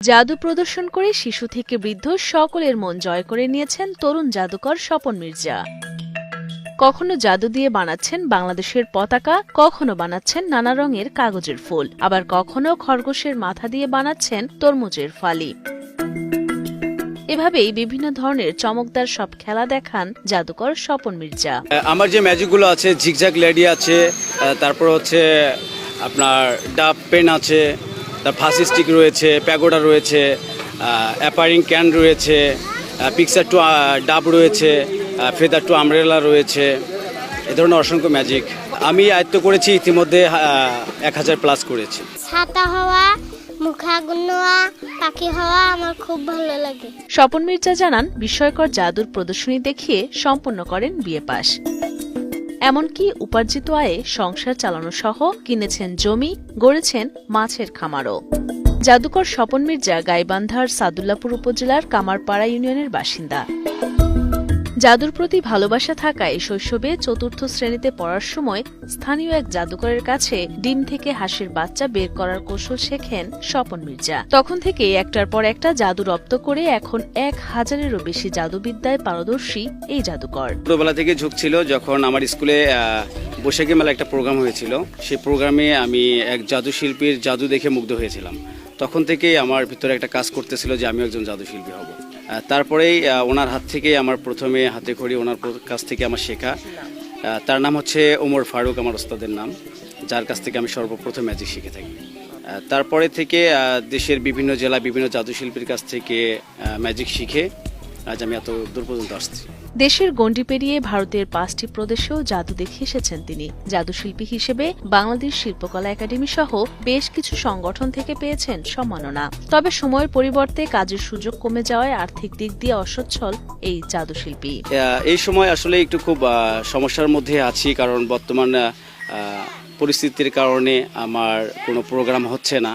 জাদু প্রদর্শন করে শিশু থেকে বৃদ্ধ সকলের মন জয় করে নিয়েছেন তরুণ জাদুকর স্বপন মির্জা। কখনো জাদু দিয়ে বানাচ্ছেন বাংলাদেশের পতাকা, কখনো বানাচ্ছেন নানা রঙের কাগজের ফুল, আবার কখনো খরগোশের মাথা দিয়ে বানাচ্ছেন তরমুজের ফালি। এভাবেই বিভিন্ন ধরনের চমকদার সব খেলা দেখান জাদুকর স্বপন মির্জা। আমার যে ম্যাজিকগুলো আছে, ঝিকঝাক লেডি আছে, তারপর হচ্ছে আপনার ডাব পেন আছে, তার ফাঁসি স্টিক রয়েছে, প্যাগোডা রয়েছে, অ্যাপারিং ক্যান রয়েছে, পিকচার টু ডাব রয়েছে, ফেদার টু আমব্রেলা রয়েছে, এ ধরনের অসংখ্য ম্যাজিক আমি আয়ত্ত করেছি। ইতিমধ্যে 1000+ করেছি। ছাতা হওয়া, মুখাগুন নেওয়া, পাখি হওয়া আমার খুব ভালো লাগে। স্বপন মির্জা জানান, বিস্ময়কর জাদুর প্রদর্শনী দেখিয়ে সম্পন্ন করেন বিএ পাস। এমনকি উপার্জিত আয়ে সংসার চালানো সহ কিনেছেন জমি, গড়েছেন মাছের খামারও। জাদুকর স্বপন মির্জা গাইবান্ধার সাদুল্লাপুর উপজেলার কামারপাড়া ইউনিয়নের বাসিন্দা। জাদুর প্রতি ভালোবাসা থাকায় শৈশবে ৪র্থ শ্রেণীতে পড়ার সময় স্থানীয় এক জাদুকরের কাছে ডিম থেকে হাঁসের বাচ্চা বের করার কৌশল শেখেন স্বপন মির্জা। তখন থেকে একটার পর একটা জাদু রপ্ত করে এখন 1000-এরও বেশি জাদুবিদ্যায় পারদর্শী এই জাদুকর। ছোটবেলা থেকে ঝোঁক ছিল। যখন আমার স্কুলে বৈশাখী মেলা একটা প্রোগ্রাম হয়েছিল, সেই প্রোগ্রামে আমি এক জাদু শিল্পীর জাদু দেখে মুগ্ধ হয়েছিলাম। তখন থেকেই আমার ভিতরে একটা কাজ করতেছিল যে আমি একজন জাদু শিল্পী হব। তারপরেই ওনার হাত থেকেই আমার প্রথমে হাতে খড়ি ওনার কাছ থেকে আমার শেখা। তার নাম হচ্ছে ওমর ফারুক, আমার ওস্তাদের নাম, যার কাছ থেকে আমি সর্বপ্রথম ম্যাজিক শিখে থাকি। তারপরে থেকে দেশের বিভিন্ন জেলা বিভিন্ন জাদু শিল্পীর কাছ থেকে ম্যাজিক শিখে আজ আমি এত দূর পর্যন্ত আসছি। দেশের গণ্ডি পেরিয়ে ভারতের 5টি প্রদেশেও জাদু দেখে এসেছেন তিনি। জাদুশিল্পী হিসেবে বাংলাদেশ শিল্পকলা একাডেমি সহ বেশ কিছু সংগঠন থেকে পেয়েছেন সম্মাননা। তবে সময়ের পরিবর্তে কাজের সুযোগ কমে যাওয়ায় আর্থিক দিক দিয়ে অসচ্ছল এই জাদুশিল্পী। এই সময় আসলে একটু খুব সমস্যার মধ্যে আছি, কারণ বর্তমান পরিস্থিতির কারণে আমার কোনো প্রোগ্রাম হচ্ছে না,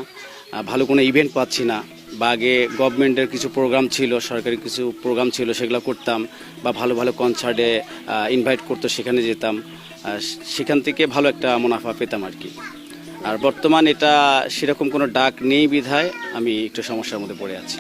ভালো কোনো ইভেন্ট পাচ্ছি না। বা আগে গভর্নমেন্টের কিছু প্রোগ্রাম ছিল, সরকারি কিছু প্রোগ্রাম ছিল, সেগুলো করতাম, বা ভালো ভালো কনসার্টে ইনভাইট করতো, সেখানে যেতাম, সেখান থেকে ভালো একটা মুনাফা পেতাম আর কি। আর বর্তমান এটা সেরকম কোনো ডাক নেই বিধায় আমি একটু সমস্যার মধ্যে পড়ে আছি।